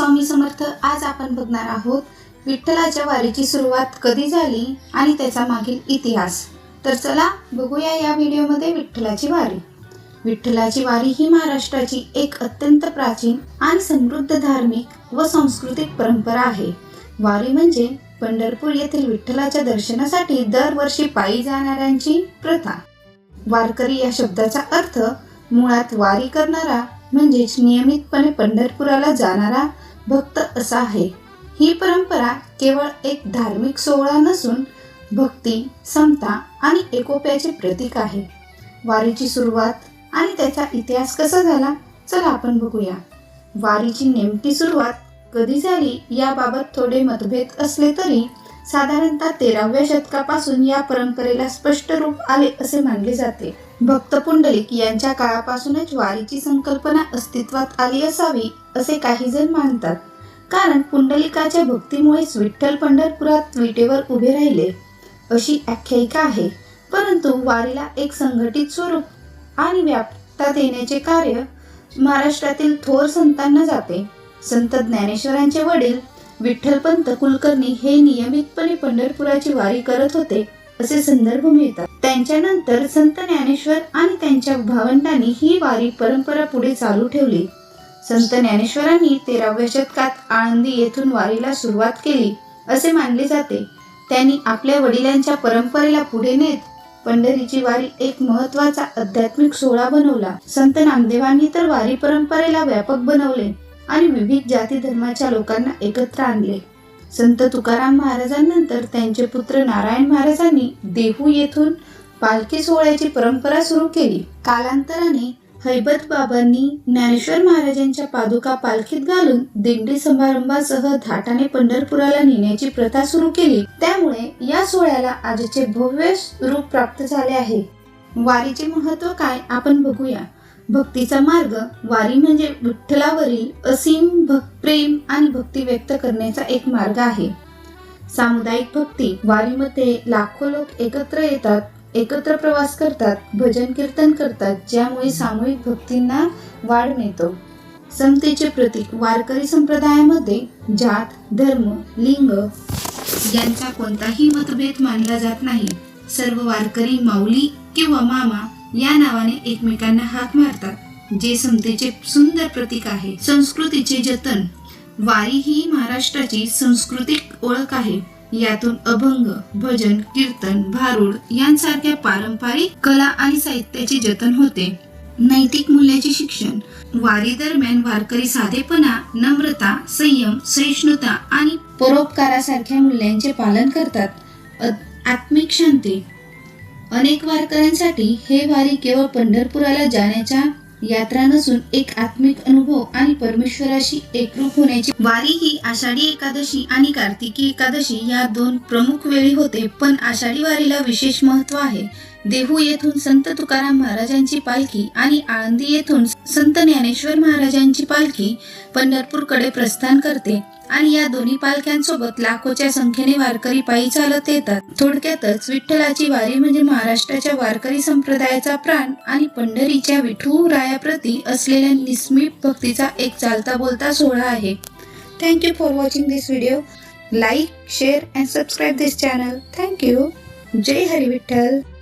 स्वामी समर्थ। आज आपण बघणार आहोत विठ्ठलाच्या वारीची सुरुवात कधी झाली आणि त्याचा मागील इतिहास। तर चला बघूया या व्हिडिओमध्ये विठ्ठलाची वारी। विठ्ठलाची वारी ही महाराष्ट्राची एक अत्यंत प्राचीन आणि समृद्ध धार्मिक व सांस्कृतिक परंपरा आहे। वारी म्हणजे पंढरपूर येथील विठ्ठलाच्या दर्शनासाठी दरवर्षी पायी जाणाऱ्यांची प्रथा। वारकरी या शब्दाचा अर्थ मुळात वारी करणारा म्हणजेच नियमितपणे पंढरपुराला जाणारा भक्त असा आहे। ही परंपरा केवळ एक धार्मिक सोहळा नसून भक्ती, समता आणि एकोप्याचे प्रतीक आहे। वारीची सुरुवात आणि त्याचा इतिहास कसा झाला चला आपण बघूया। वारीची नेमकी सुरुवात कधी झाली याबाबत थोडे मतभेद असले तरी साधारणतः 13व्या शतकापासून या परंपरेला स्पष्ट रूप आले असे मानले जाते। भक्त पुंडलिक यांच्या काळापासूनच वारीची संकल्पना अस्तित्वात आली असावी असे काही जण मानतात, कारण पुंडलिकाच्या भक्तीमुळेच विठ्ठल पंढरपुरात विटेवर उभे राहिले अशी आख्यायिका आहे। परंतु वारीला एक संघटित स्वरूप आणि व्याप्तता देण्याचे कार्य महाराष्ट्रातील थोर संतांना जाते। संत ज्ञानेश्वरांचे वडील विठ्ठलपंत कुलकर्णी हे नियमितपणे पंढरपुराची वारी करत होते असे संदर्भ मिळतात। त्यांच्यानंतर संत ज्ञानेश्वर आणि त्यांच्या भावंडांनी ही वारी परंपरा पुढे चालू ठेवली। संत ज्ञानेश्वरांनी 13व्या शतकात आळंदी येथून वारीला सुरुवात केली असे मानले जाते। त्यांनी आपल्या वडिलांच्या परंपरेला पुढे नेत पंढरीची वारी एक महत्त्वाचा आध्यात्मिक सोहळा बनवला। संत नामदेवांनी तर वारी परंपरेला व्यापक बनवले आणि विविध जाती धर्माच्या लोकांना एकत्र आणले। संत तुकाराम महाराजांनंतर त्यांचे पुत्र नारायण महाराजांनी देहू येथून पालखी सोहळ्याची परंपरा सुरू केली। कालांतराने हैबत बाबांनी ज्ञानेश्वर महाराजांच्या पादुका पालखीत घालून दिंडी समारंभासह थाटाने पंढरपुराला नेण्याची प्रथा सुरू केली। त्यामुळे या सोहळ्याला आजचे भव्य रूप प्राप्त झाले आहे। वारीचे महत्त्व काय आपण बघूया। भक्तीचा मार्ग। वारी म्हणजे विठ्ठलावरील असीम प्रेम आणि भक्ती व्यक्त करण्याचा एक मार्ग आहे। सामुदायिक भक्ती। वारीमध्ये लाखो लोक एकत्र येतात, एकत्र प्रवास करतात, भजन कीर्तन करतात, ज्यामुळे सामूहिक भक्तींना वाढ मिळतो। समतेचे प्रतीक। वारकरी संप्रदायामध्ये जात, धर्म, लिंग यांचा कोणताही मतभेद मानला जात नाही। सर्व वारकरी माऊली किंवा मामा या नावाने एकमेकांना हाक मारतात, जे समतेचे सुंदर प्रतीक आहे। संस्कृतीचे जतन। वारी ही महाराष्ट्राची सांस्कृतिक ओळख आहे। यातून अभंग, भजन, कीर्तन, भारुड यांसारख्या पारंपरिक कला आणि साहित्याचे जतन होते। नैतिक मूल्याचे शिक्षण। वारी दरम्यान वारकरी साधेपणा, नम्रता, संयम, सहिष्णुता आणि परोपकारासारख्या मूल्यांचे पालन करतात। आत्मिक शांती। अनेक वारकऱ्यांसाठी हे वारी केवळ पंढरपुराला जाण्याच्या यात्रा नसून एक आत्मिक अनुभव आणि परमेश्वराशी एकरूप होण्याची। वारी ही आषाढी एकादशी आणि कार्तिकी एकादशी या दोन प्रमुख वेळी होते, पण आषाढी वारीला विशेष महत्त्व आहे। देहू येथून संत तुकाराम महाराजांची पालखी आणि आळंदी येथून संत ज्ञानेश्वर महाराजांची पालखी पंढरपूरकडे प्रस्थान करते आणि या दोन्ही पालख्यांसोबत लाखोच्या संख्येने वारकरी पायी चालत येतात। थोडक्यातच विठ्ठलाची वारी म्हणजे महाराष्ट्राच्या वारकरी संप्रदायाचा प्राण आणि पंढरीच्या विठुरायाप्रती असलेल्या निस्सीम भक्तीचा एक चालता बोलता सोहळा आहे। Thank you for watching this video. Like, share and subscribe this channel. Thank you. जय हरी विठ्ठल.